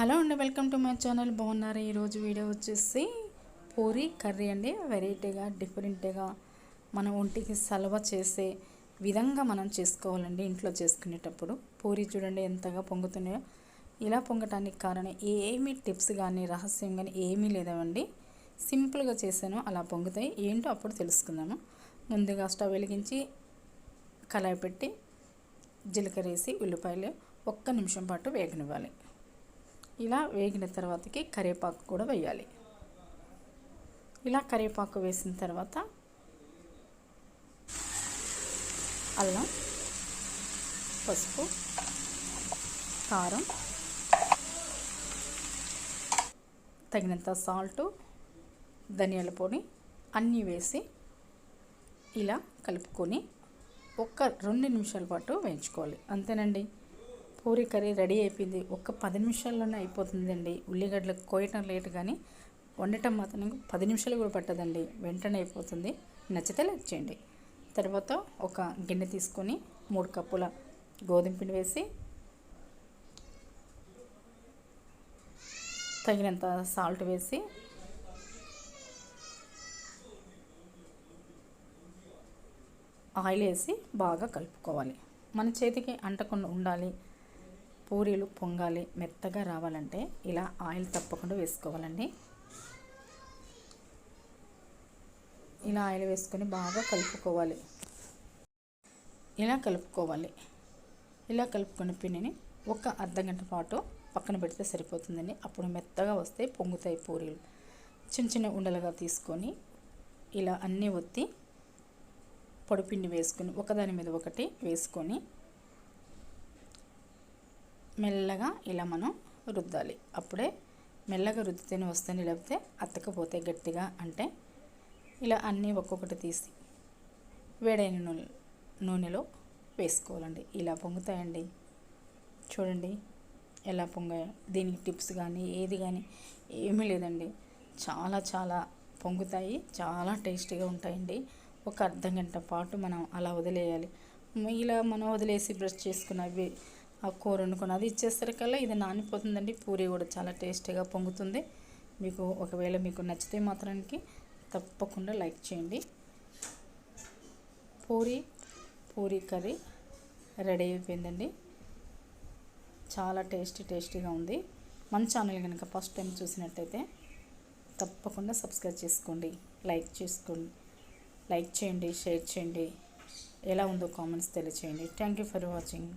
Hello అండి, welcome to my channel. బాగున్నారు? ఈరోజు వీడియో వచ్చేసి పూరి కర్రీ అండి. వెరైటీగా డిఫరెంట్గా మన ఒంటికి సలవ చేసే విధంగా మనం చేసుకోవాలండి. ఇంట్లో చేసుకునేటప్పుడు పూరి చూడండి ఎంతగా పొంగుతున్నాయో. ఇలా పొంగటానికి కారణం ఏమీ టిప్స్ కానీ రహస్యం కానీ ఏమీ లేదండి. సింపుల్గా చేశాను, అలా పొంగుతాయి. ఏంటో అప్పుడు తెలుసుకుందాము. ముందుగా స్టవ్ వెలిగించి కళాయి పెట్టి జీలకర్ర వేసి ఉల్లిపాయలు 1 నిమిషం పాటు వేగనివ్వాలి. ఇలా వేగిన తర్వాతకి కరివేపాకు కూడా వేయాలి. ఇలా కరివేపాకు వేసిన తర్వాత అల్లం, పసుపు, కారం, తగినంత సాల్టు, ధనియాల పొడి అన్నీ వేసి ఇలా కలుపుకొని 2 నిమిషాల పాటు వేయించుకోవాలి. అంతేనండి, పూరి కర్రీ రెడీ అయిపోయింది. 10 నిమిషాల్లోనే అయిపోతుందండి. ఉల్లిగడ్డలు కోయటం లేట్ కానీ వండటం మాత్రం 10 నిమిషాలు కూడా పట్టదండి, వెంటనే అయిపోతుంది. నచ్చితే లైక్ చేయండి. తర్వాత ఒక గిన్నె తీసుకొని 3 కప్పుల గోధుమ పిండి వేసి తగినంత సాల్ట్ వేసి ఆయిల్ వేసి బాగా కలుపుకోవాలి. మన చేతికి అంటకుండా ఉండాలి. పూరీలు పొంగాలి, మెత్తగా రావాలంటే ఇలా ఆయిల్ తప్పకుండా వేసుకోవాలండి. ఇలా ఆయిల్ వేసుకొని బాగా కలుపుకోవాలి. ఇలా కలుపుకున్న పిండిని ఒక అర్ధగంట పాటు పక్కన పెడితే సరిపోతుందండి. అప్పుడు మెత్తగా వస్తే పొంగుతాయి పూరీలు. చిన్న చిన్న ఉండలుగా తీసుకొని ఇలా అన్నీ ఒత్తి పొడిపిండి వేసుకొని ఒకదాని మీద ఒకటి వేసుకొని మెల్లగా ఇలా మనం రుద్దాలి. అప్పుడే మెల్లగా రుద్దితేనే వస్తాయి, లేకపోతే అతకపోతే గట్టిగా. అంటే ఇలా అన్నీ ఒక్కొక్కటి తీసి వేడైన నూనెలో వేసుకోవాలండి. ఇలా పొంగుతాయండి. చూడండి ఎలా పొంగాయో. దీనికి టిప్స్ కానీ ఏది కానీ ఏమీ లేదండి. చాలా చాలా పొంగుతాయి, చాలా టేస్టీగా ఉంటాయండి. ఒక అర్ధగంట పాటు మనం అలా వదిలేయాలి. ఇలా మనం వదిలేసి బ్రష్ చేసుకున్నవి ఆ కూర వండుకొని అది ఇచ్చేసరికల్లా ఇది నానిపోతుందండి. పూరి కూడా చాలా టేస్టీగా పొంగుతుంది. ఒకవేళ మీకు నచ్చితే మాత్రానికి తప్పకుండా లైక్ చేయండి. పూరి కర్రీ రెడీ అయిపోయిందండి. చాలా టేస్టీగా ఉంది. మన ఛానల్ కనుక ఫస్ట్ టైం చూసినట్టయితే తప్పకుండా సబ్స్క్రైబ్ చేసుకోండి, లైక్ చేయండి, షేర్ చేయండి. ఎలా ఉందో కామెంట్స్ తెలియచేయండి. Thank you for watching.